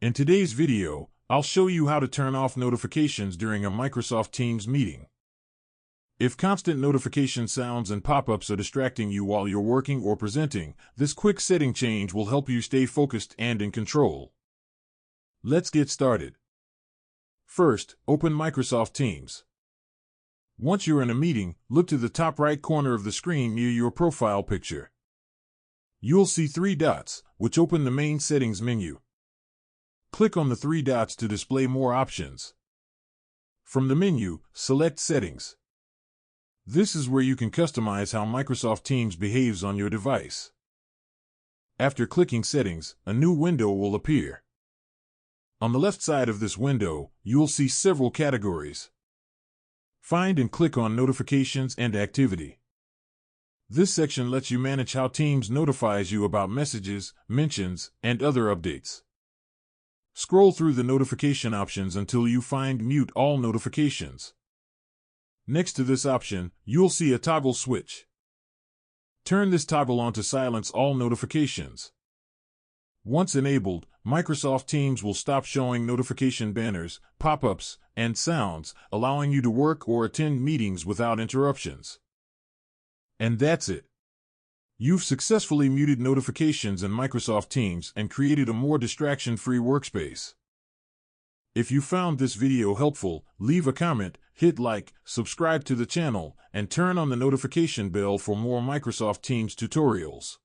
In today's video, I'll show you how to turn off notifications during a Microsoft Teams meeting. If constant notification sounds and pop-ups are distracting you while you're working or presenting, this quick setting change will help you stay focused and in control. Let's get started. First, open Microsoft Teams. Once you're in a meeting, look to the top right corner of the screen near your profile picture. You'll see three dots, which open the main settings menu. Click on the three dots to display more options. From the menu, select Settings. This is where you can customize how Microsoft Teams behaves on your device. After clicking Settings, a new window will appear. On the left side of this window, you'll see several categories. Find and click on Notifications and Activity. This section lets you manage how Teams notifies you about messages, mentions, and other updates. Scroll through the notification options until you find Mute All Notifications. Next to this option, you'll see a toggle switch. Turn this toggle on to silence all notifications. Once enabled, Microsoft Teams will stop showing notification banners, pop-ups, and sounds, allowing you to work or attend meetings without interruptions. And that's it. You've successfully muted notifications in Microsoft Teams and created a more distraction-free workspace. If you found this video helpful, leave a comment, hit like, subscribe to the channel, and turn on the notification bell for more Microsoft Teams tutorials.